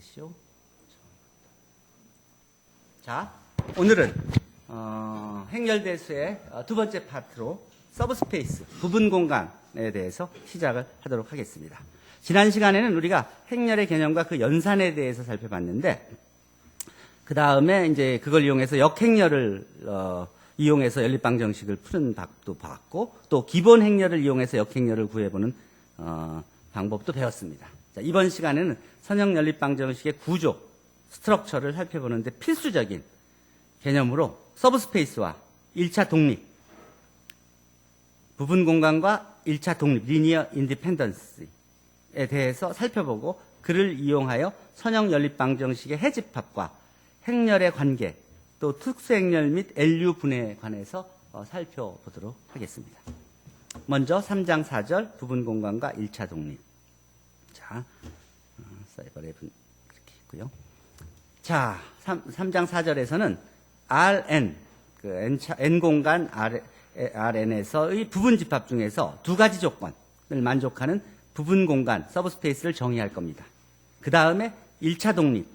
레시오. 자, 오늘은 행렬대수의 두 번째 파트로 서브스페이스, 부분 공간에 대해서 시작을 하도록 하겠습니다. 지난 시간에는 우리가 행렬의 개념과 그 연산에 대해서 살펴봤는데, 그 다음에 이제 그걸 이용해서 역행렬을 이용해서 연립방정식을 푸는 방법도 봤고, 또 기본 행렬을 이용해서 역행렬을 구해보는 방법도 배웠습니다. 자, 이번 시간에는 선형 연립방정식의 구조, 스트럭처를 살펴보는데 필수적인 개념으로 서브스페이스와 1차 독립, 부분 공간과 1차 독립, 리니어 인디펜던스에 대해서 살펴보고, 그를 이용하여 선형 연립방정식의 해집합과 행렬의 관계, 또 특수행렬 및 LU 분해에 관해서 살펴보도록 하겠습니다. 먼저 3장 4절 부분 공간과 1차 독립. 자, 사이버랩은 이렇게 있고요. 자, 3장 4절에서는 Rn, 그 N 공간 Rn에서의 부분 집합 중에서 두 가지 조건을 만족하는 부분 공간, 서브스페이스를 정의할 겁니다. 그 다음에 1차 독립,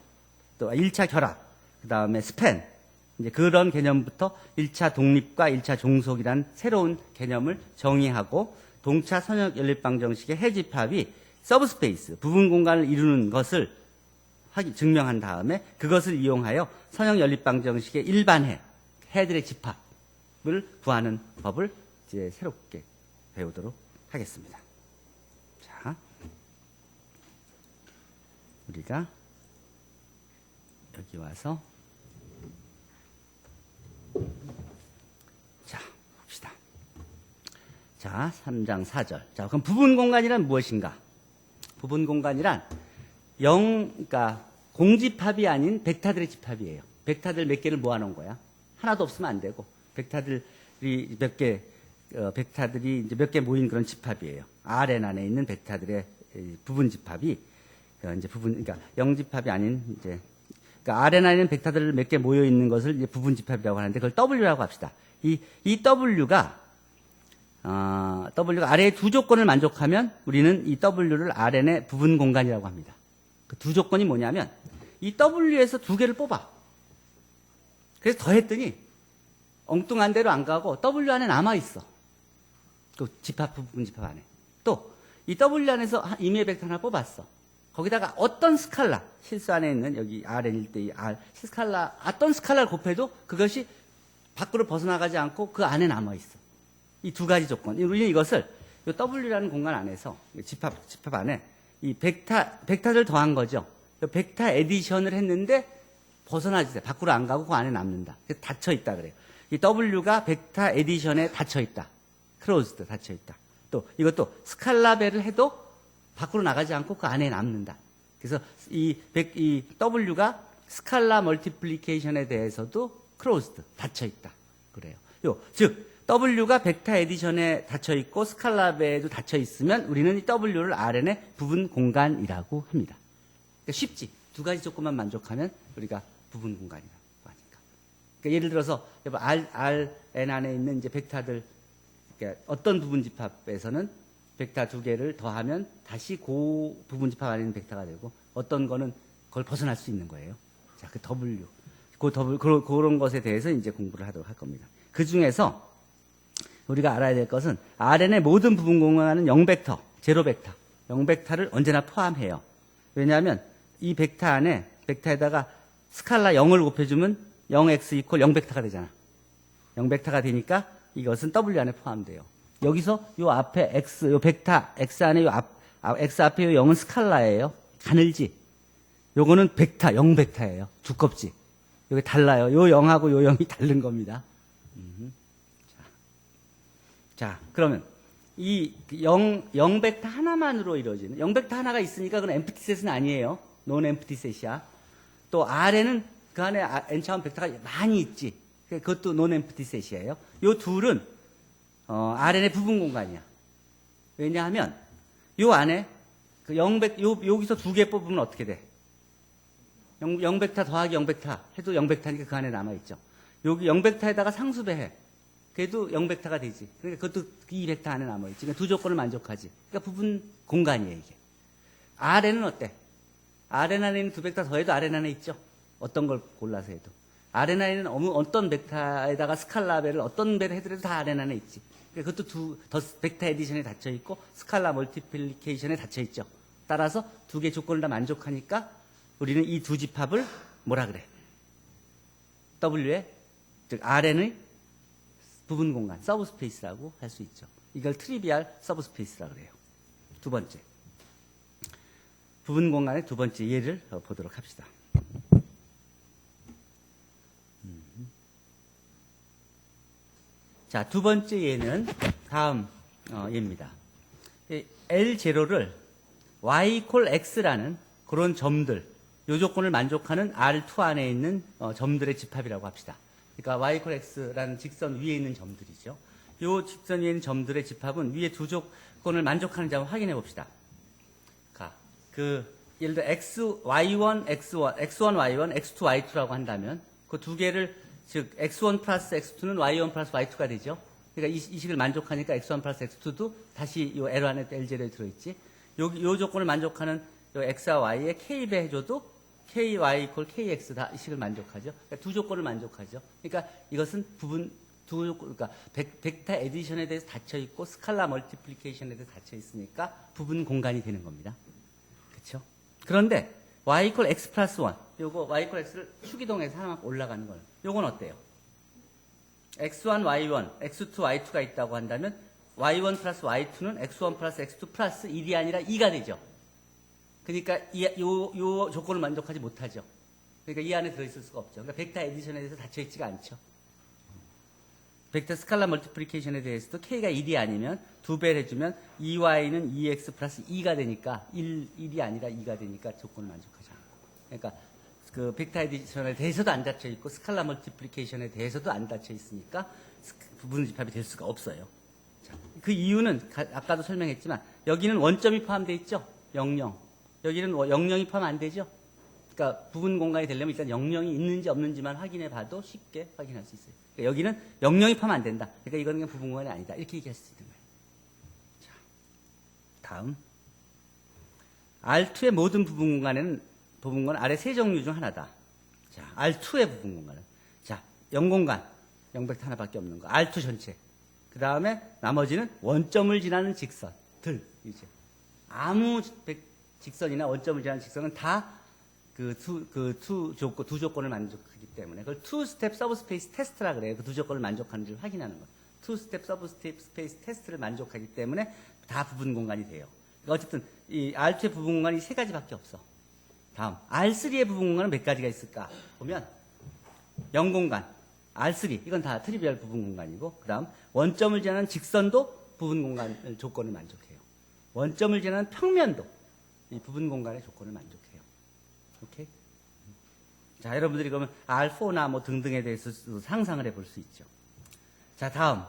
또 1차 결합, 그 다음에 스팬, 이제 그런 개념부터 1차 독립과 1차 종속이라는 새로운 개념을 정의하고, 동차 선형 연립방정식의 해집합이 서브스페이스, 부분 공간을 이루는 것을 증명한 다음에 그것을 이용하여 선형 연립방정식의 일반해, 해들의 집합을 구하는 법을 이제 새롭게 배우도록 하겠습니다. 자, 우리가 여기 와서 자, 봅시다. 자, 3장 4절. 자, 그럼 부분 공간이란 무엇인가? 부분 공간이란 그러니까 공집합이 아닌 벡터들의 집합이에요. 벡터들 몇 개를 모아놓은 거야. 하나도 없으면 안 되고, 벡터들이 이제 몇 개 모인 그런 집합이에요. Rn 안에 있는 벡터들의 부분 집합이 그러니까 영집합이 아닌 그러니까 Rn 안에 있는 벡터들 몇 개 모여 있는 것을 이제 부분 집합이라고 하는데, 그걸 W라고 합시다. 이 W가 아래의 두 조건을 만족하면 우리는 이 W를 Rn의 부분 공간이라고 합니다. 그 두 조건이 뭐냐면, 이 W에서 두 개를 뽑아. 그래서 더했더니 엉뚱한 데로 안 가고 W 안에 남아있어. 그 집합, 부분 집합 안에. 또 이 W 안에서 임의의 벡터 하나 뽑았어. 거기다가 어떤 스칼라, 실수 안에 있는 여기 Rn일 때 이 R, 어떤 스칼라를 곱해도 그것이 밖으로 벗어나가지 않고 그 안에 남아있어. 이 두 가지 조건. 우리는 이것을 이 W라는 공간 안에서, 집합 안에 이 벡터를 더한 거죠. 벡터 에디션을 했는데 벗어나지 돼. 밖으로 안 가고 그 안에 남는다. 그래서 닫혀있다 그래요. 이 W가 벡터 에디션에 닫혀있다. 크로즈드, 닫혀있다. 또 이것도 스칼라벨을 해도 밖으로 나가지 않고 그 안에 남는다. 그래서 이 W가 스칼라 멀티플리케이션에 대해서도 크로즈드, 닫혀있다. 그래요. 즉 W가 벡터 에디션에 닫혀있고 스칼라벨에도 닫혀있으면 우리는 이 W를 Rn의 부분 공간이라고 합니다. 그러니까 쉽지. 두 가지 조건만 만족하면 우리가 부분 공간이라고 하니까. 그러니까 예를 들어서 Rn 안에 있는 이제 벡터들, 그러니까 어떤 부분 집합에서는 벡터 두 개를 더하면 다시 그 부분 집합 안에 있는 벡터가 되고, 어떤 거는 그걸 벗어날 수 있는 거예요. 자, 그 W, 그런 것에 대해서 이제 공부를 하도록 할 겁니다. 그 중에서 우리가 알아야 될 것은 Rn의 모든 부분 공간은 0벡터, 제로 벡터, 0벡터를 언제나 포함해요. 왜냐하면 이 벡터 안에, 벡터에다가 스칼라 0을 곱해주면 0x 이퀄 0벡터가 되잖아. 0벡터가 되니까 이것은 W 안에 포함돼요. 여기서 요 앞에 X, 요 벡터 X 안에 X 앞에 요 0은 스칼라예요. 가늘지. 요거는 벡터, 0벡터예요. 두껍지. 요게 달라요. 요 0하고 요 0이 다른 겁니다. 자, 그러면 이 0벡터 하나만으로 이루어지는, 0벡터 하나가 있으니까 그건 엠프티 셋은 아니에요. 논 엠프티 셋이야. 또 R에는 그 안에 n차원 벡터가 많이 있지. 그것도 논 엠프티 셋이에요. 요 둘은 Rn의 부분 공간이야. 왜냐하면 요 안에 그 여기서 두 개 뽑으면 어떻게 돼? 0벡터 더하기 0벡터 해도 0벡터니까 그 안에 남아있죠. 여기 0벡터에다가 상수배해. 그래도 0벡터가 되지. 그러니까 그것도 이 벡터 안에 남아있지. 그러니까 두 조건을 만족하지. 그러니까 부분 공간이에요, 이게. Rn은 어때? Rn 안에 있는 두 벡터 더해도 Rn 안에 있죠. 어떤 걸 골라서 해도. Rn 안에 있는 어떤 벡터에다가 스칼라 배를 어떤 배를 해도 다 Rn 안에 있지. 그것도 벡터 에디션에 닫혀 있고 스칼라 멀티플리케이션에 닫혀 있죠. 따라서 두 개 조건을 다 만족하니까 우리는 이 두 집합을 뭐라 그래? W의, 즉 Rn의 부분 공간, 서브스페이스라고 할 수 있죠. 이걸 트리비얼 서브스페이스라고 그래요. 두 번째. 부분 공간의 두 번째 예를 보도록 합시다. 자, 두 번째 예는 다음 예입니다. L0를 y 콜 x라는 그런 점들, 요 조건을 만족하는 R2 안에 있는 점들의 집합이라고 합시다. 그러니까 y 콜 x라는 직선 위에 있는 점들이죠. 요 직선 위에 있는 점들의 집합은 위에 두 조건을 만족하는지 한번 확인해 봅시다. 예를 들어 y1, y1, x2, y2라고 한다면 그 두 개를 즉 x1 플러스 x2는 y1 플러스 y2가 되죠. 그러니까 이 식을 만족하니까 x1 플러스 x2도 다시 이 L 안에 L0에 들어있지. 요 조건을 만족하는 요 x와 y에 k배 해줘도 ky 이퀄 kx 다 이 식을 만족하죠. 그러니까 두 조건을 만족하죠. 그러니까 이것은 그러니까 벡터 에디션에 대해서 닫혀 있고 스칼라 멀티플리케이션에 대해서 닫혀 있으니까 부분 공간이 되는 겁니다. 그렇죠? 그런데 y 이퀄 x 플러스 1 요거 y 이퀄 x를 축이동해서 하나 올라가는 거예요. 요건 어때요? x1, y1, x2, y2가 있다고 한다면 y1 플러스 y2는 x1 플러스 x2 플러스 1이 아니라 2가 되죠. 그러니까 요 조건을 만족하지 못하죠. 그러니까 이 안에 들어있을 수가 없죠. 그러니까 벡터 에디션에 대해서 닫혀있지가 않죠. 벡터 스칼라 멀티플리케이션에 대해서도 k가 1이 아니면 두 배를 해주면 2y는 2x 플러스 2가 되니까 1이 아니라 2가 되니까 조건을 만족하지 않고. 그러니까 그 벡터 에디션에 대해서도 안 닫혀 있고 스칼라 멀티플리케이션에 대해서도 안 닫혀 있으니까 부분 집합이 될 수가 없어요. 자, 그 이유는 아까도 설명했지만 여기는 원점이 포함되어 있죠. 00. 여기는 00이 포함 안 되죠. 그러니까 부분 공간이 되려면 일단 00이 있는지 없는지만 확인해 봐도 쉽게 확인할 수 있어요. 그러니까 여기는 00이 포함 안 된다. 그러니까 이거는 그냥 부분 공간이 아니다. 이렇게 얘기할 수 있는 거예요. 자, 다음. R2의 모든 부분 공간은 아래 세 종류 중 하나다. 자, R2의 부분 공간은. 자, 0공간. 0벡터 하나밖에 없는 거. R2 전체. 그 다음에 나머지는 원점을 지나는 직선들. 이제. 아무 직선이나 원점을 지나는 직선은 다 두 조건을 만족하기 때문에 그걸 투 스텝 서브스페이스 테스트라 그래요. 그 두 조건을 만족하는지를 확인하는 거. 투 스텝 서브스페이스 테스트를 만족하기 때문에 다 부분 공간이 돼요. 그러니까 어쨌든 이 R2의 부분 공간이 세 가지밖에 없어. 다음 R3의 부분 공간은 몇 가지가 있을까? 보면 0공간, R3 이건 다 트리비얼 부분 공간이고 그다음 원점을 지나는 직선도 부분 공간 조건을 만족해요. 원점을 지나는 평면도 이 부분 공간의 조건을 만족해요. 오케이? 자, 여러분들이 그러면 R4나 뭐 등등에 대해서 상상을 해볼 수 있죠. 자, 다음.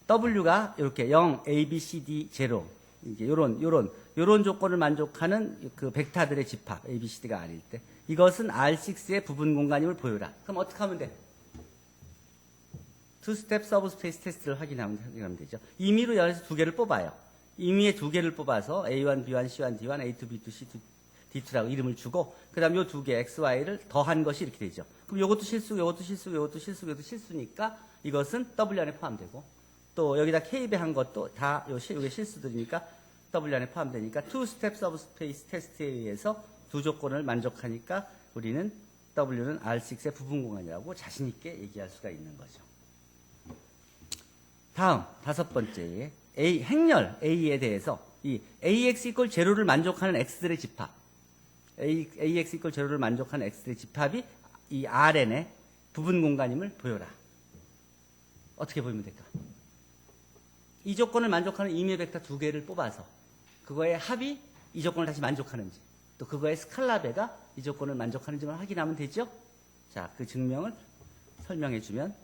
W가 이렇게 0, A, B, C, D, 0. 이게 요런 조건을 만족하는 그 벡터들의 집합, A, B, C, D가 아닐 때. 이것은 R6의 부분 공간임을 보여라. 그럼 어떻게 하면 돼? 투 스텝 서브스페이스 테스트를 확인하면 되죠. 임의로 여기서 두 개를 뽑아요. 임의의 두 개를 뽑아서 A1, B1, C1, D1, A2, B2, C2, D2라고 이름을 주고 그 다음 요 두 개 X, Y를 더한 것이 이렇게 되죠. 그럼 요것도 실수, 요것도 실수, 요것도 실수, 요것도 실수니까 이것은 W 안에 포함되고 또 여기다 K배 한 것도 다 요게 실수들이니까 W 안에 포함되니까 투 스텝 서브스페이스 테스트에 의해서 두 조건을 만족하니까 우리는 W는 R6의 부분 공간이라고 자신 있게 얘기할 수가 있는 거죠. 다음 다섯 번째 행렬 A에 대해서 이 AX 이퀄 제로를 만족하는 X들의 집합 AX 이퀄 제로를 만족하는 X들의 집합이 이 Rn의 부분 공간임을 보여라. 어떻게 보이면 될까? 이 조건을 만족하는 임의 벡터 두 개를 뽑아서 그거의 합이 이 조건을 다시 만족하는지 또 그거의 스칼라배가 이 조건을 만족하는지만 확인하면 되죠? 자, 그 증명을 설명해 주면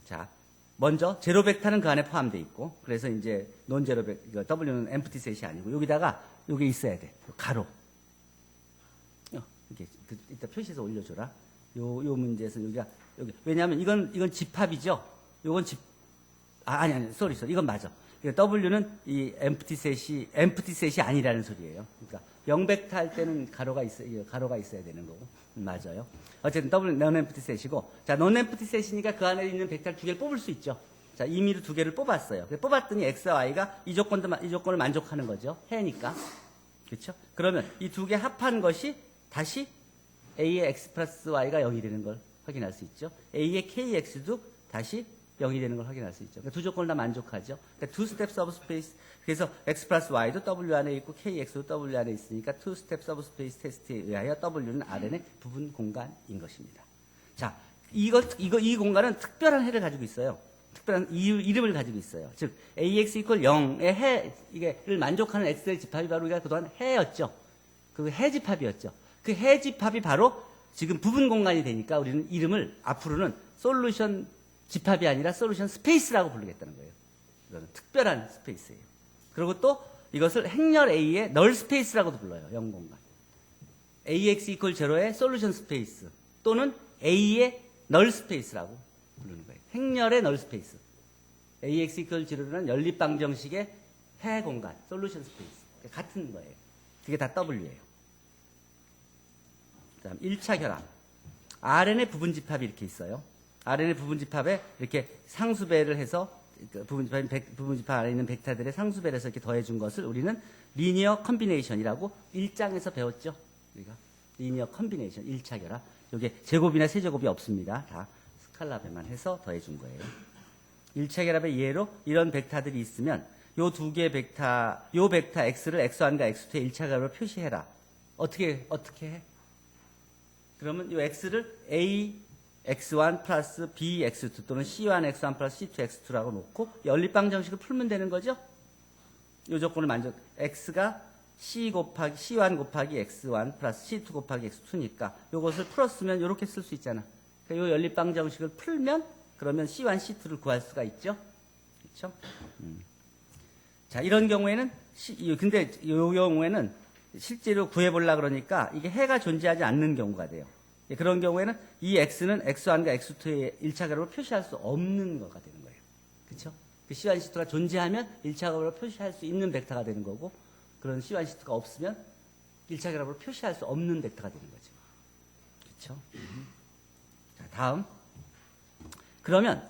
자, 먼저 제로 벡터는 그 안에 포함되어 있고 그래서 이제 논 제로 벡터 W는 엠프티 셋이 아니고 여기다가 여기 있어야 돼. 가로. 이렇게 이따 표시해서 올려줘라. 요 문제에서 여기 왜냐하면 이건 집합이죠. 요건 아니 쏘리 이건 맞아. W는 이 empty set이 아니라는 소리예요. 그러니까 0벡터 할 때는 가로가 있어야 되는 거고. 맞아요. 어쨌든 W non-empty set이고, 자, non-empty set이니까 그 안에 있는 벡터를 두 개를 뽑을 수 있죠. 자, 임의로 두 개를 뽑았어요. 뽑았더니 X와 Y가 이 조건을 만족하는 거죠. 해니까. 그렇죠? 그러면 이 두 개 합한 것이 다시 A의 X 플러스 Y가 0이 되는 걸 확인할 수 있죠. A의 KX도 다시 0이 되는 걸 확인할 수 있죠. 그러니까 두 조건을 다 만족하죠. 그러니까 two step subspace. 그래서 X 플러스 Y도 W 안에 있고 KX도 W 안에 있으니까 two step subspace 테스트에 의하여 W는 Rn의 부분 공간인 것입니다. 자, 이 공간은 특별한 해를 가지고 있어요. 특별한 이름을 가지고 있어요. 즉, AX equal 0의 이게를 만족하는 X의 집합이 바로 우리가 그동안 해였죠. 그 해 집합이었죠. 그 해 집합이 바로 지금 부분 공간이 되니까 우리는 이름을 앞으로는 솔루션 집합이 아니라 솔루션 스페이스라고 부르겠다는 거예요. 이거는 특별한 스페이스예요. 그리고 또 이것을 행렬 A의 널 스페이스라고도 불러요. 0 공간. AX equal 0의 솔루션 스페이스 또는 A의 널 스페이스라고 부르는 거예요. 행렬의 널 스페이스. AX equal 0라는 연립방정식의 해 공간, 솔루션 스페이스. 같은 거예요. 그게 다 W예요. 그 다음 1차 결합. Rn의 부분 집합이 이렇게 있어요. Rn의 부분 집합에 이렇게 상수배를 해서 부분 집합 안에 있는 벡터들의 상수배를 해서 이렇게 더해준 것을 우리는 리니어 컨비네이션이라고 1장에서 배웠죠. 우리가 리니어 컨비네이션 1차 결합. 이게 제곱이나 세제곱이 없습니다. 다 스칼라배만 해서 더해준 거예요. 1차 결합의 예로 이런 벡터들이 있으면 요 두 개의 요 벡터 X를 X1과 X2의 1차 결합으로 표시해라. 어떻게 해? 그러면 이 X를 A X1 플러스 B X2 또는 C1 X1 플러스 C2 X2라고 놓고 연립방 정식을 풀면 되는 거죠. 이 조건을 X가 C1 곱하기 X1 플러스 C2 곱하기 X2니까 이것을 풀었으면 이렇게 쓸 수 있잖아. 그러니까 이 연립방 정식을 풀면 그러면 C1, C2를 구할 수가 있죠. 그렇죠? 자, 이런 경우에는 근데 이 경우에는 실제로 구해보려고 그러니까 이게 해가 존재하지 않는 경우가 돼요. 그런 경우에는 이 X는 X1과 X2의 1차 결합으로 표시할 수 없는 거가 되는 거예요. 그렇죠? 그 C1, C2가 존재하면 1차 결합으로 표시할 수 있는 벡터가 되는 거고 그런 C1, C2가 없으면 1차 결합으로 표시할 수 없는 벡터가 되는 거죠. 그렇죠? 자, 다음. 그러면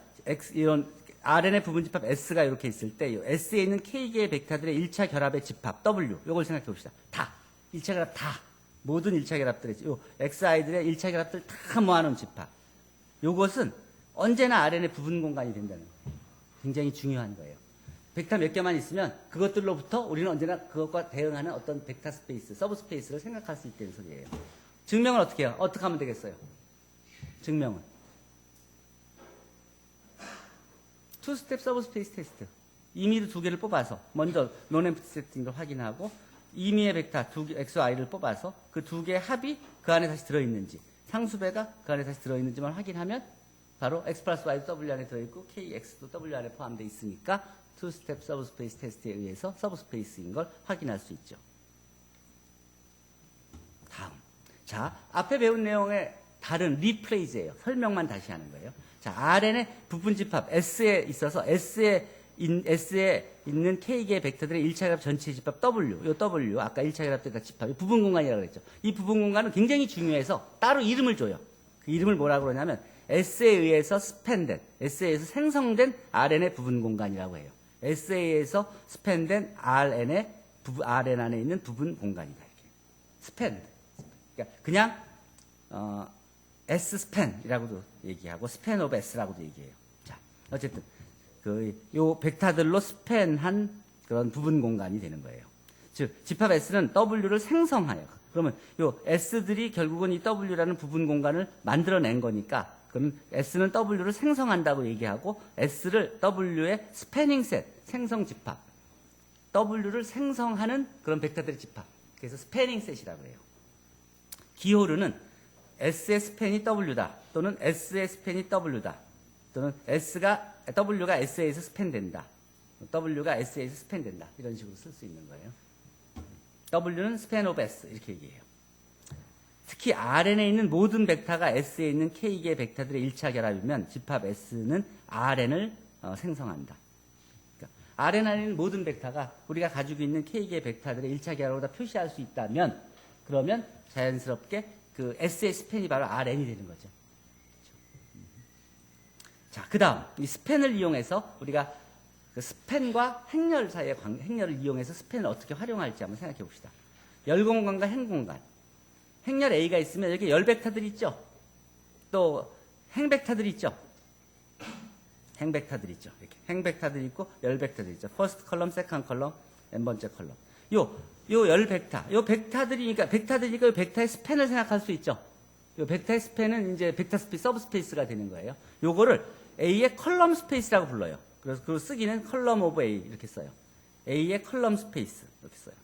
이런 Rn의 부분 집합 S가 이렇게 있을 때 S에 있는 K개의 벡터들의 1차 결합의 집합 W 이걸 생각해 봅시다. 다 1차 결합 다 모든 1차 결합들의 요 XI들의 1차 결합들 다 모아놓은 집합. 요것은 언제나 Rn의 부분 공간이 된다는 거예요. 굉장히 중요한 거예요. 벡터 몇 개만 있으면 그것들로부터 우리는 언제나 그것과 대응하는 어떤 벡터 스페이스, 서브 스페이스를 생각할 수 있다는 소리예요. 증명은 어떻게 해요? 어떻게 하면 되겠어요? 증명은 투 스텝 서브 스페이스 테스트. 임의로 두 개를 뽑아서 먼저 논엠프티 세팅을 확인하고 임의의 벡터 X와 Y를 뽑아서 그 두 개의 합이 그 안에 다시 들어있는지 상수배가 그 안에 다시 들어있는지만 확인하면 바로 X 플러스 Y도 W 안에 들어있고 KX도 W 안에 포함되어 있으니까 투 스텝 서브 스페이스 테스트에 의해서 서브 스페이스인 걸 확인할 수 있죠. 다음. 자, 앞에 배운 내용의 다른 리플레이즈예요. 설명만 다시 하는 거예요. 자, Rn의 부분 집합 S에 있어서 S에 있는 K개의 벡터들의 1차 결합 전체 집합 W, 요 W, 아까 1차 결합 때 집합이 부분 공간이라고 그랬죠. 이 부분 공간은 굉장히 중요해서 따로 이름을 줘요. 그 이름을 뭐라고 그러냐면 S에 의해서 스팬된, S에 의해서 생성된 Rn의 부분 공간이라고 해요. S에 의해서 스팬된 Rn 안에 있는 부분 공간이다. 이렇게. 스팬. 그러니까 그냥 S 스팬이라고도 얘기하고 스팬 오브 S라고도 얘기해요. 자, 어쨌든 요 벡터들로 스팬한 그런 부분 공간이 되는 거예요. 즉 집합 S는 W를 생성하여. 그러면 요 S들이 결국은 이 W라는 부분 공간을 만들어낸 거니까 그럼 S는 W를 생성한다고 얘기하고 S를 W의 스패닝 셋, 생성 집합. W를 생성하는 그런 벡터들의 집합. 그래서 스패닝 셋이라고 해요. 기호르는 S의 스팬이 W다. 또는 S의 스팬이 W다. 또는 W가 S에서 스팬된다. W가 S에서 스팬된다. 이런 식으로 쓸 수 있는 거예요. W는 스팬 오브 S 이렇게 얘기해요. 특히 Rn에 있는 모든 벡터가 S에 있는 K개의 벡터들의 1차 결합이면 집합 S는 Rn을 생성한다. 그러니까 Rn 안에 있는 모든 벡터가 우리가 가지고 있는 K개의 벡터들의 1차 결합으로 다 표시할 수 있다면 그러면 자연스럽게 그 S의 스팬이 바로 Rn이 되는 거죠. 자, 그 다음 이 스팬을 이용해서 우리가 그 스팬과 행렬 사이의 행렬을 이용해서 스팬을 어떻게 활용할지 한번 생각해 봅시다. 열공간과 행공간. 행렬 A가 있으면 여기 열 벡터들이 있죠. 또 행벡터들이 있죠. 행벡터들이 있죠. 이렇게 행벡터들이 있고 열 벡터들이 있죠. 퍼스트 컬럼, 세컨드 컬럼, n번째 컬럼. 요 열 벡터. 요 벡터들이니까 요 벡터의 스팬을 생각할 수 있죠. 요 벡터의 스팬은 이제 벡터 스페이스, 서브 스페이스가 되는 거예요. 요거를 A의 컬럼 스페이스라고 불러요. 그래서 그 쓰기는 컬럼 오브 A 이렇게 써요. A의 컬럼 스페이스 이렇게 써요.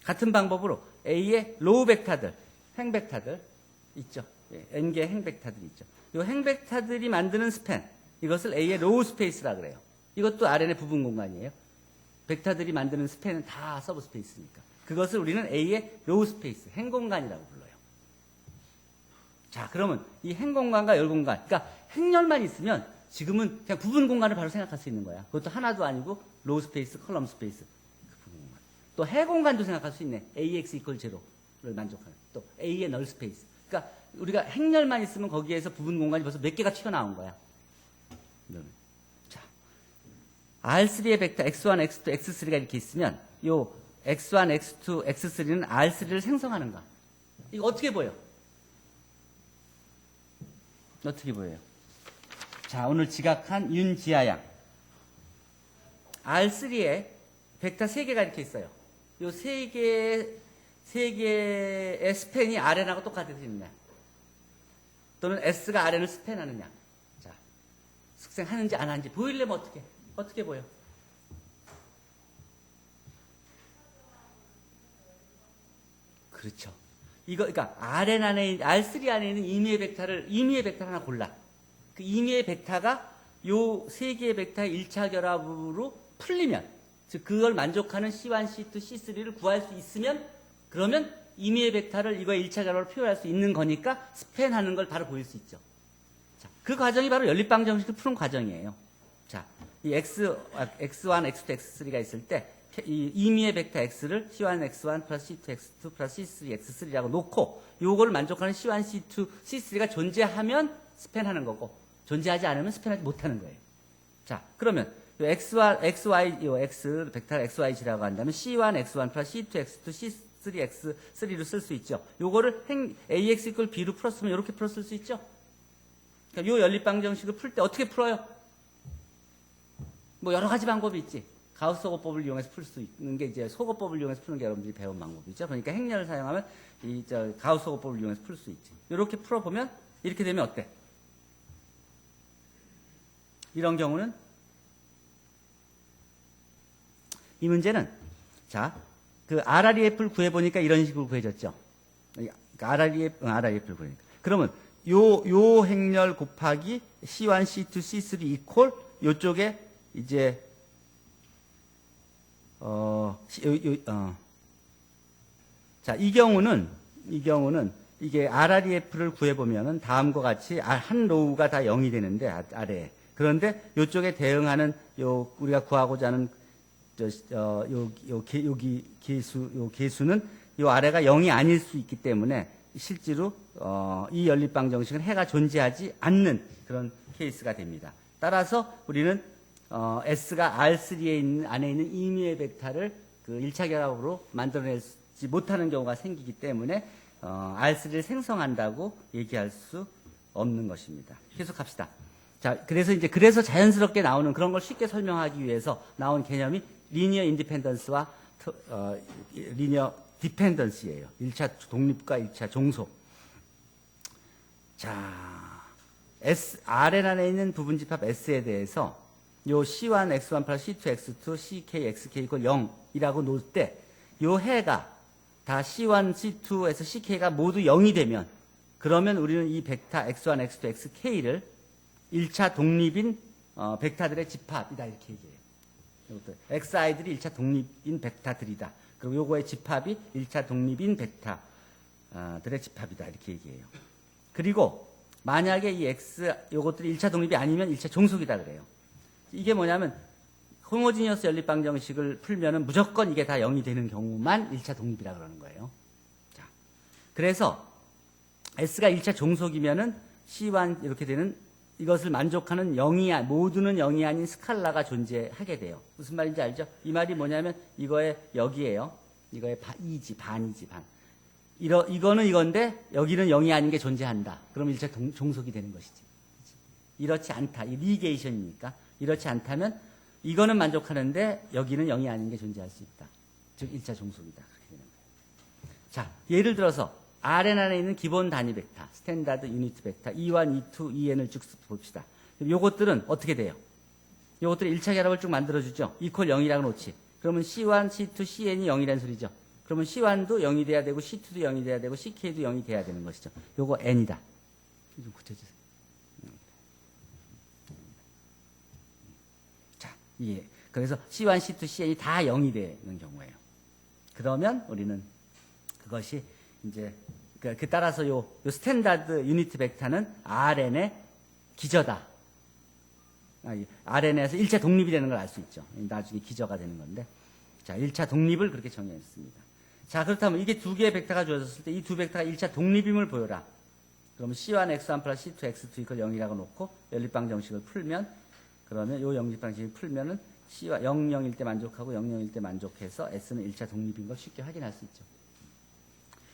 같은 방법으로 A의 로우 벡터들, 행 벡터들 있죠. 예, n개 행 벡터들이 있죠. 이 행 벡터들이 만드는 스팬, 이것을 A의 로우 스페이스라 그래요. 이것도 Rn의 부분 공간이에요. 벡터들이 만드는 스팬은 다 서브 스페이스니까. 그것을 우리는 A의 로우 스페이스, 행 공간이라고 불러요. 자, 그러면 이 행 공간과 열 공간, 그러니까 행렬만 있으면 지금은 그냥 부분 공간을 바로 생각할 수 있는 거야. 그것도 하나도 아니고 로우 스페이스, 컬럼 스페이스. 그 부분 공간. 또 해 공간도 생각할 수 있네. AX 이퀄 제로를 만족하는. 또 A의 널 스페이스. 그러니까 우리가 행렬만 있으면 거기에서 부분 공간이 벌써 몇 개가 튀어나온 거야. 자, R3의 벡터 X1, X2, X3가 이렇게 있으면 요 X1, X2, X3는 R3를 생성하는가? 이거 어떻게 보여? 어떻게 보여요? 자, 오늘 지각한 윤지아 양. R3에 벡터 3개가 이렇게 있어요. 요 3개의 스팬이 Rn하고 똑같으느냐. 또는 S가 Rn을 스팬하느냐. 자, 숙생하는지 안 하는지 보이려면 어떻게 보여? 그렇죠. 이거, 그러니까 R3 안에 있는 임의의 벡터를 하나 골라. 그 임의의 벡터가 요 세 개의 벡터의 1차 결합으로 풀리면, 즉 그걸 만족하는 C1, C2, C3를 구할 수 있으면, 그러면 임의의 벡터를 이거의 1차 결합으로 표현할 수 있는 거니까 스팬하는 걸 바로 보일 수 있죠. 자, 그 과정이 바로 연립방 정식을 푸는 과정이에요. 자, 이 X1, X2, X3가 있을 때 이 임의의 벡터 X를 C1, X1 플러스 C2, X2 플러스 C3, X3라고 놓고 요거를 만족하는 C1, C2, C3가 존재하면 스팬하는 거고 존재하지 않으면 스팬하지 못하는 거예요. 자, 그러면 요 XY, 요 X 벡터를 XY라고 한다면 C1, X1 플러스 C2, X2, C3, X3로 쓸 수 있죠. 요거를 AX 이퀄 B로 풀었으면 이렇게 풀어 쓸 수 있죠. 그러니까 요 연립방 정식을 풀 때 어떻게 풀어요? 뭐 여러 가지 방법이 있지. 가우스 소거법을 이용해서 풀 수 있는 게 이제 소거법을 이용해서 푸는 게 여러분들이 배운 방법이죠. 그러니까 행렬을 사용하면 가우스 소거법을 이용해서 풀 수 있지. 이렇게 풀어보면 이렇게 되면 어때? 이런 경우는 이 문제는 자, 그 RREF를 구해보니까 이런 식으로 구해졌죠. RREF를 구해니까. 그러면 요 행렬 곱하기 C1, C2, C3 이퀄 요쪽에 이제 자, 이 경우는 이게 RREF를 구해보면은 다음과 같이 한 로우가 다 0이 되는데 아래에. 그런데 요쪽에 대응하는 우리가 구하고자 하는 개수는 요 아래가 0이 아닐 수 있기 때문에 실제로 이 연립방 정식은 해가 존재하지 않는 그런 케이스가 됩니다. 따라서 우리는 S가 R3에 안에 있는 임의의 벡터를 그 1차 결합으로 만들어내지 못하는 경우가 생기기 때문에 R3를 생성한다고 얘기할 수 없는 것입니다. 계속 갑시다. 자, 그래서 자연스럽게 나오는 그런 걸 쉽게 설명하기 위해서 나온 개념이 리니어 인디펜던스와 리니어 디펜던스예요. 1차 독립과 1차 종속. 자, Rn 안에 있는 부분집합 S에 대해서 요 C1, X1 플러스 C2, X2, CK, XK 이퀄 0이라고 놓을 때 요 해가 다 C1, C2에서 CK가 모두 0이 되면 그러면 우리는 이 벡터 X1, X2, XK를 1차 독립인 벡터들의 집합이다 이렇게 얘기해요. XI들이 1차 독립인 벡터들이다. 그리고 요거의 집합이 1차 독립인 벡터들의 집합이다 이렇게 얘기해요. 그리고 만약에 이 요것들이 1차 독립이 아니면 1차 종속이다 그래요. 이게 뭐냐면 호모지니어스 연립방정식을 풀면은 무조건 이게 다 0이 되는 경우만 1차 독립이라 그러는 거예요. 자, 그래서 S가 1차 종속이면은 C1 이렇게 되는 이것을 만족하는 모두는 0이 아닌 스칼라가 존재하게 돼요. 무슨 말인지 알죠? 이 말이 뭐냐면 이거의 여기에요. 이거의 반이지, 반. 이거는 이건데 여기는 0이 아닌 게 존재한다. 그럼 1차 종속이 되는 것이지. 이렇지 않다. 이 리게이션이니까. 이렇지 않다면 이거는 만족하는데 여기는 0이 아닌 게 존재할 수 있다. 즉 1차 종속이다. 그렇게 되는 거예요. 자, 예를 들어서 Rn 안에 있는 기본 단위 벡터, 스탠다드 유니트 벡터, E1, E2, EN을 쭉 봅시다. 요것들은 어떻게 돼요? 요것들이 1차 결합을 쭉 만들어주죠. 이퀄 0이라고 놓지. 그러면 C1, C2, CN이 0이라는 소리죠. 그러면 C1도 0이 돼야 되고 C2도 0이 돼야 되고 CK도 0이 돼야 되는 것이죠. 요거 N이다. 좀 붙여주세요. 자, 예. 그래서 C1, C2, CN이 다 0이 되는 경우예요. 그러면 우리는 그것이 이제 그 따라서 요 스탠다드 유니트 벡터는 Rn의 기저다. Rn에서 1차 독립이 되는 걸 알 수 있죠. 나중에 기저가 되는 건데. 자, 1차 독립을 그렇게 정의했습니다. 자, 그렇다면 이게 두 개의 벡터가 주어졌을 때 이 두 벡터가 1차 독립임을 보여라. 그러면 C1 x1 플러스 C2 x2 이퀄 0이라고 놓고 연립방 정식을 풀면 그러면 요 연립방 정식을 풀면은 C와 0, 0일 때 만족하고 0, 0일 때 만족해서 S는 1차 독립인 걸 쉽게 확인할 수 있죠.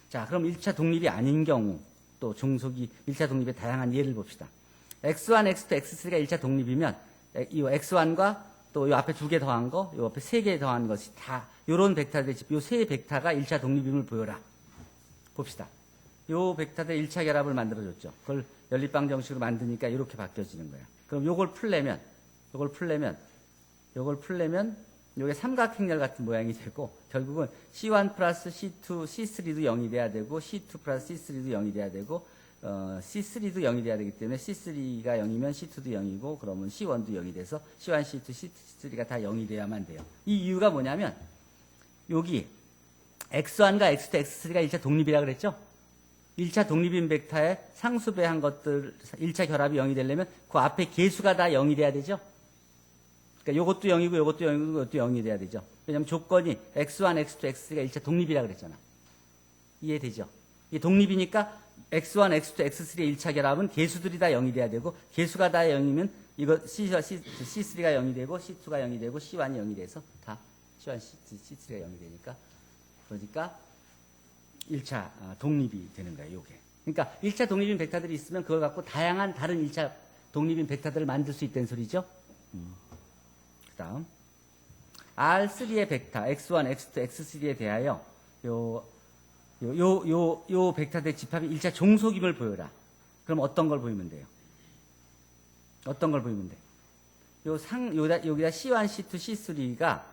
자, 그럼 1차 독립이 아닌 경우 또 종속이 1차 독립의 다양한 예를 봅시다. X1, X2, X3가 1차 독립이면 이 X1과 또 이 앞에 두 개 더한 거, 이 앞에 세 개 더한 것이 다 요런 벡터들 집, 요 세 벡터가 1차 독립임을 보여라. 봅시다. 요 벡터들 1차 결합을 만들어줬죠. 그걸 연립방 정식으로 만드니까 이렇게 바뀌어지는 거야. 그럼 요걸 풀려면 요게 삼각행렬 같은 모양이 되고 결국은 C1 플러스 C2, C3도 0이 돼야 되고 C2 플러스 C3도 0이 돼야 되고 C3도 0이 돼야 되기 때문에 C3가 0이면 C2도 0이고 그러면 C1도 0이 돼서 C1, C2, C3가 다 0이 돼야만 돼요. 이 이유가 뭐냐면 여기 X1과 X2, X3가 1차 독립이라 그랬죠? 1차 독립인 벡터의 상수배한 것들 1차 결합이 0이 되려면 그 앞에 개수가 다 0이 돼야 되죠? 그러니까 요것도 0이고 요것도 0이고 요것도 0이 돼야 되죠. 왜냐면 조건이 X1, X2, X3가 1차 독립이라 그랬잖아. 이해되죠? 이게 독립이니까 X1, X2, X3의 1차 결합은 개수들이 다 0이 돼야 되고 개수가 다 0이면 이거 C3가 0이 되고 C2가 0이 되고 C1이 0이 돼서 다 C1, C3가 0이 되니까 그러니까 1차 독립이 되는 거예요. 요게. 그러니까 1차 독립인 벡터들이 있으면 그걸 갖고 다양한 다른 1차 독립인 벡터들을 만들 수 있다는 소리죠. 다음 R3의 벡터 X1, X2, X3에 대하여 요 벡터들의 집합이 1차 종속임을 보여라. 그럼 어떤 걸 보이면 돼요? 어떤 걸 보이면 돼? 여기다 C1, C2, C3가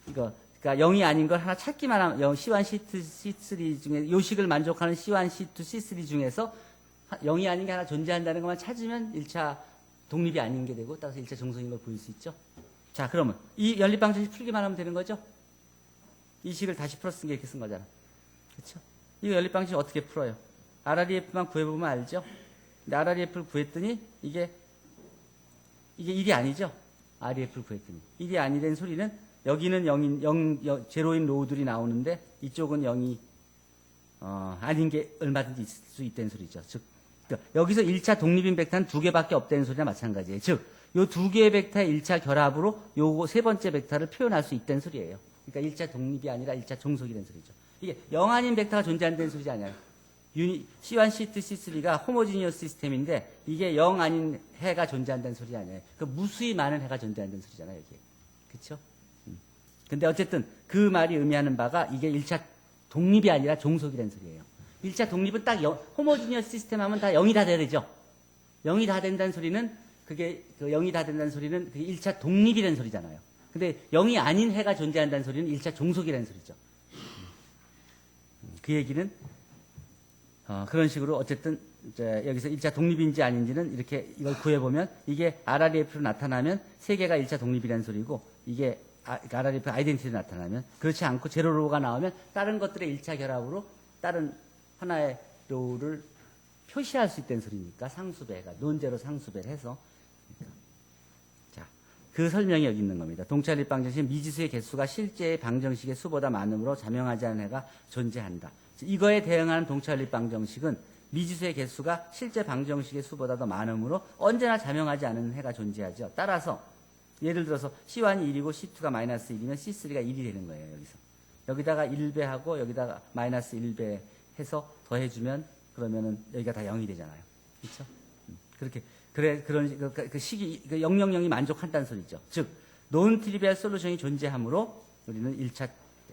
그러니까 0이 아닌 걸 하나 찾기만 하면 C1, C2, C3 중에 요식을 만족하는 C1, C2, C3 중에서 0이 아닌 게 하나 존재한다는 것만 찾으면 1차 독립이 아닌 게 되고 따라서 1차 종속인 걸 보일 수 있죠. 자, 그러면 이 연립방정식 풀기만 하면 되는 거죠? 이 식을 다시 풀었으니까 이렇게 쓴 거잖아. 그렇죠? 이 연립방정식 어떻게 풀어요? RREF만 구해보면 알죠? 근데 RREF를 구했더니 이게 1이 아니죠? REF를 구했더니 1이 아니된 소리는 여기는 0인 로우들이 나오는데 이쪽은 0이 아닌 게 얼마든지 있을 수 있다는 소리죠. 즉 그러니까 여기서 1차 독립인 벡터는 두 개밖에 없다는 소리나 마찬가지예요. 즉 요 두 개의 벡터의 1차 결합으로 요거 세 번째 벡터를 표현할 수 있다는 소리예요. 그러니까 1차 독립이 아니라 1차 종속이라는 소리죠. 이게 0 아닌 벡터가 존재한다는 소리지 않아요. C1, C2, C3가 호모지니어스 시스템인데 이게 0 아닌 해가 존재한다는 소리 아니에요. 그 무수히 많은 해가 존재한다는 소리잖아요. 여기. 그렇죠? 근데 어쨌든 그 말이 의미하는 바가 이게 1차 독립이 아니라 종속이라는 소리예요. 1차 독립은 딱 호모지니어스 시스템 하면 다 0이 다 돼야 되죠. 0이 다 된다는 소리는 그게 0이 다 된다는 소리는 그게 1차 독립이라는 소리잖아요. 근데 0이 아닌 해가 존재한다는 소리는 1차 종속이라는 소리죠. 그 얘기는 그런 식으로 어쨌든 여기서 1차 독립인지 아닌지는 이렇게 이걸 구해보면 이게 RREF로 나타나면 세 개가 1차 독립이라는 소리고 이게 RREF 아이덴티티로 나타나면 그렇지 않고 제로 로우가 나오면 다른 것들의 1차 결합으로 다른 하나의 로우를 표시할 수 있다는 소리니까 상수배가 논제로 상수배를 해서 자 그 설명이 여기 있는 겁니다. 동차연립 방정식은 미지수의 개수가 실제의 방정식의 수보다 많으므로 자명하지 않은 해가 존재한다. 이거에 대응하는 동차연립 방정식은 미지수의 개수가 실제 방정식의 수보다 더 많으므로 언제나 자명하지 않은 해가 존재하죠. 따라서 예를 들어서 C1이 1이고 C2가 마이너스 1이면 C3가 1이 되는 거예요. 여기서. 여기다가 1배하고 여기다가 마이너스 1배 해서 더해주면 그러면은 여기가 다 0이 되잖아요. 그렇죠? 그렇게 그런 그 식이 000이 만족한다는 소리죠. 즉 논 트리비얼 솔루션이 존재하므로 우리는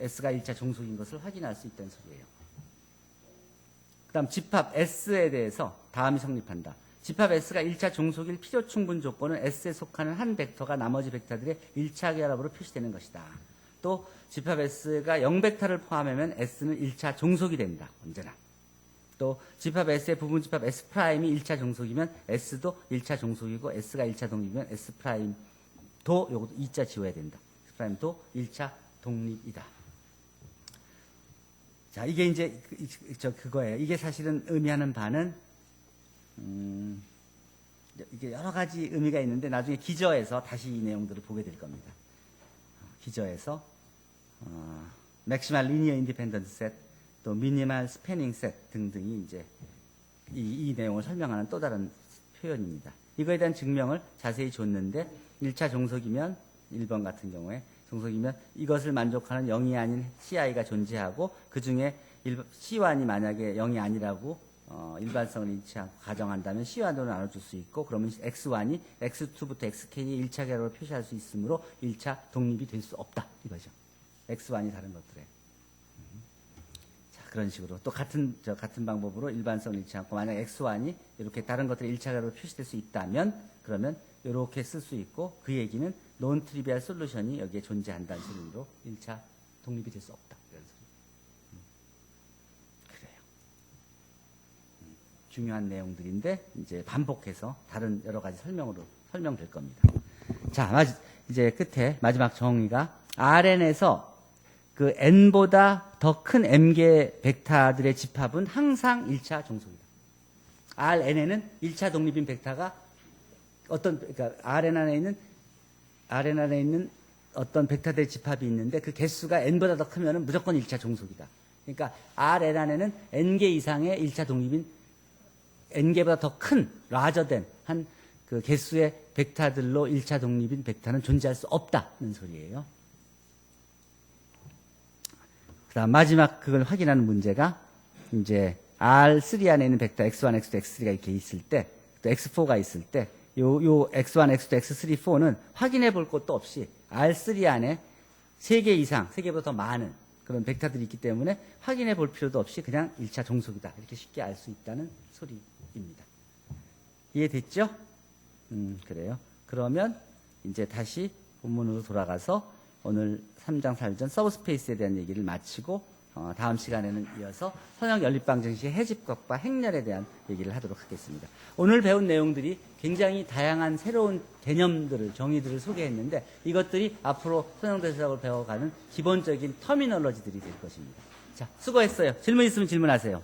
S가 1차 종속인 것을 확인할 수 있다는 소리예요. 그다음 집합 S에 대해서 다음이 성립한다. 집합 S가 1차 종속일 필요 충분 조건은 S에 속하는 한 벡터가 나머지 벡터들의 1차 결합으로 표시되는 것이다. 또 집합 S가 0벡터를 포함하면 S는 1차 종속이 된다. 언제나. 또 집합 S의 부분 집합 S 프라임이 1차 종속이면 S도 1차 종속이고 S가 1차 독립이면 S 프라임도 요것도 2차 지워야 된다. S 프라임도 1차 독립이다. 자, 이게 이제 그거예요. 이게 사실은 의미하는 바는 이게 여러 가지 의미가 있는데 나중에 기저에서 다시 이 내용들을 보게 될 겁니다. 기저에서 맥시멀 리니어 인디펜던트 셋, 또 미니멀 스패닝 셋 등등이 이제 이 내용을 설명하는 또 다른 표현입니다. 이거에 대한 증명을 자세히 줬는데 1차 종속이면 1번 같은 경우에 종속이면 이것을 만족하는 0이 아닌 CI가 존재하고 그중에 C1이 만약에 0이 아니라고 일반성을 잃지 않고 가정한다면 C1으로 나눠줄 수 있고 그러면 X1이 X2부터 XK의 1차 결합으로 표시할 수 있으므로 1차 독립이 될 수 없다. 이거죠. X1이 다른 것들에. 자, 그런 식으로 또 같은 방법으로 일반성을 잃지 않고 만약 X1이 이렇게 다른 것들의 1차 결합으로 표시될 수 있다면 그러면 이렇게 쓸 수 있고 그 얘기는 논 트리비얼 솔루션이 여기에 존재한다는 소리로 1차 독립이 될 수 없다. 이런 소리. 그래요. 중요한 내용들인데 이제 반복해서 다른 여러 가지 설명될 겁니다. 자, 이제 끝에 마지막 정의가 Rn에서 그 n보다 더 큰 m개 벡터들의 집합은 항상 1차 종속이다. Rn에는 1차 독립인 벡터가 그러니까 Rn 안에 있는 어떤 벡터들의 집합이 있는데 그 개수가 n보다 더 크면 무조건 1차 종속이다. 그러니까 Rn 안에는 n개 이상의 1차 독립인 n개보다 더 큰 larger than 한 그 개수의 벡터들로 1차 독립인 벡터는 존재할 수 없다는 소리예요. 그다음 마지막 그걸 확인하는 문제가 이제 R3 안에 있는 벡터 X1, X2, X3가 이렇게 있을 때 또 X4가 있을 때 요 X1, X2, X3, 4는 확인해 볼 것도 없이 R3 안에 3개 이상, 3개보다 더 많은 그런 벡터들이 있기 때문에 확인해 볼 필요도 없이 그냥 1차 종속이다. 이렇게 쉽게 알 수 있다는 소리입니다. 이해됐죠? 그래요. 그러면 이제 다시 본문으로 돌아가서 오늘 3장 4전 서브스페이스에 대한 얘기를 마치고 다음 시간에는 이어서 선형 연립방정식의 해집각과 행렬에 대한 얘기를 하도록 하겠습니다. 오늘 배운 내용들이 굉장히 다양한 새로운 개념들을 정의들을 소개했는데 이것들이 앞으로 선형대수학을 배워가는 기본적인 터미널로지들이 될 것입니다. 자, 수고했어요. 질문 있으면 질문하세요.